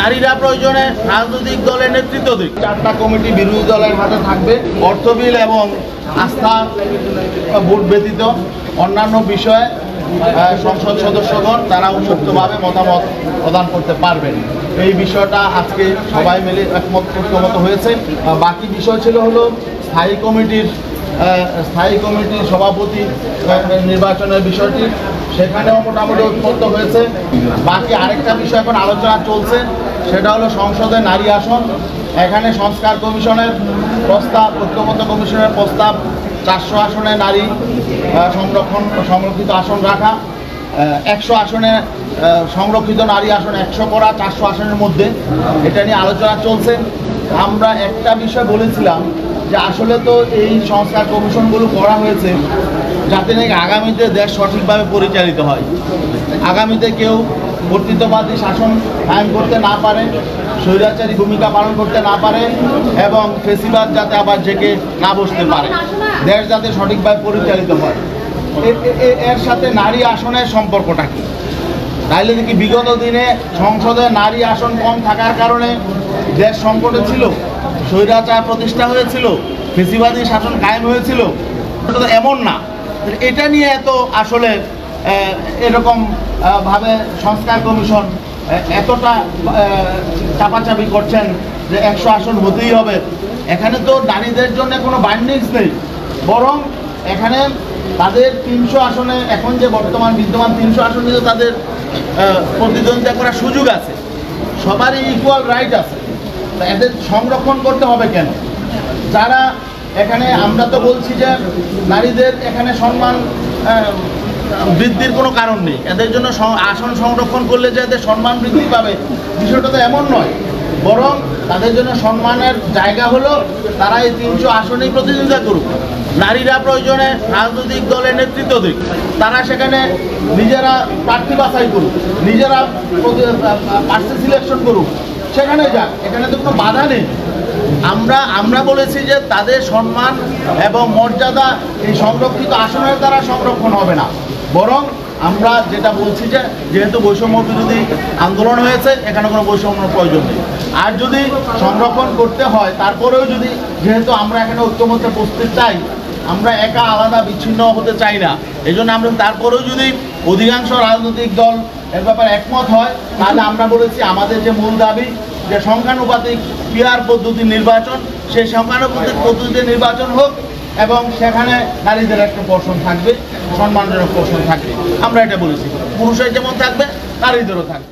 নারীরা প্রয়োজনে রাজনৈতিক দলের নেতৃত্ব দিক। 4টা কমিটি বিরোধী দলের হাতে থাকবে। অর্থ বিল এবং আস্থা ভোট ব্যতীত অন্যান্য বিষয়ে সংসদ সদস্যগণ তারা উন্মুক্তভাবে মতামত প্রদান করতে পারবেন। এই বিষয়টা আজকে সবাই মিলে ঐক্যমত হয়েছে। বাকি বিষয় ছিল হলো স্থায়ী কমিটির সভাপতি নির্বাচনের বিষয়টি, সেখানেও মোটামুটি ঐক্যমত হয়েছে। বাকি আরেকটা বিষয় এখন আলোচনা চলছে, সেটা হলো সংসদে নারী আসন। এখানে সংস্কার কমিশনের প্রস্তাব, ঐক্যমত কমিশনের প্রস্তাব 400 আসনে নারী সংরক্ষিত আসন রাখা, 100 আসনে সংরক্ষিত নারী আসন 100 করা, 400 আসনের মধ্যে। এটা নিয়ে আলোচনা চলছে। আমরা একটা বিষয় বলেছিলাম যে আসলে তো এই সংস্কার কমিশনগুলো করা হয়েছে যাতে নাকি আগামীতে দেশ সঠিকভাবে পরিচালিত হয়, আগামীতে কেউ কর্তৃত্ববাদী শাসন কায়েম করতে না পারে, স্বৈরাচারী ভূমিকা পালন করতে না পারে এবং ফেসিবাদ যাতে আবার জেগে না বসতে পারে, দেশ যাতে সঠিকভাবে পরিচালিত হয়। এর সাথে নারী আসনের সম্পর্কটা কি? তাইলে দেখি বিগত দিনে সংসদে নারী আসন কম থাকার কারণে দেশ সংকটে ছিল, স্বৈরাচার প্রতিষ্ঠা হয়েছিল, ফেসিবাদী শাসন কায়েম হয়েছিল, এমন না। এটা নিয়ে এত আসলে এরকম ভাবে সংস্কার কমিশন এতটা চাপাচাপি করছেন যে 100 আসন হতেই হবে। এখানে তো নারীদের জন্য কোনো বাইন্ডিংস নেই, বরং এখানে তাদের 300 আসনে, এখন যে বিদ্যমান 300 আসনে তাদের প্রতিদ্বন্দ্বিতা করার সুযোগ আছে, সবারই ইকুয়াল রাইট আছে। এদের সংরক্ষণ করতে হবে কেন? যারা এখানে, আমরা তো বলছি যে নারীদের এখানে সম্মান বৃদ্ধির কোনো কারণ নেই, এদের জন্য আসন সংরক্ষণ করলে যে এদের সম্মান বৃদ্ধি পাবে বিষয়টা তো এমন নয়, বরং তাদের জন্য সম্মানের জায়গা হলো তারা এই 300 আসনেই প্রতিদ্বন্দ্বিতা করুক। নারীরা প্রয়োজনে রাজনৈতিক দলের নেতৃত্ব দিক, তারা সেখানে নিজেরা প্রার্থী বাছাই করুক, নিজেরা প্রার্থী সিলেকশন করুক, সেখানে যাক, এখানে তো কোনো বাধা নেই। আমরা বলেছি যে তাদের সম্মান এবং মর্যাদা এই সংরক্ষিত আসনের দ্বারা সংরক্ষণ হবে না, বরং আমরা যেটা বলছি যে যেহেতু বৈষম্য বিরোধী আন্দোলন হয়েছে, এখানে কোনো বৈষম্যের প্রয়োজন নেই। আর যদি সংরক্ষণ করতে হয়, তারপরেও যদি, যেহেতু আমরা এখানে ঐক্যমত্যে বসতে চাই, আমরা একা আলাদা বিচ্ছিন্ন হতে চাই না, এই জন্য আমরা তারপরেও যদি অধিকাংশ রাজনৈতিক দল এর ব্যাপারে একমত হয়, তাহলে আমরা বলেছি আমাদের যে মূল দাবি যে সংখ্যানুপাতিক পিআর পদ্ধতির নির্বাচন, সেই সংখ্যানুপাতিক পদ্ধতিতে নির্বাচন হোক এবং সেখানে নারীদের একটা পোর্শন থাকবে, সম্মানজনক পোর্শন থাকবে। আমরা এটা বলেছি, পুরুষের যেমন থাকবে নারীদেরও থাকবে।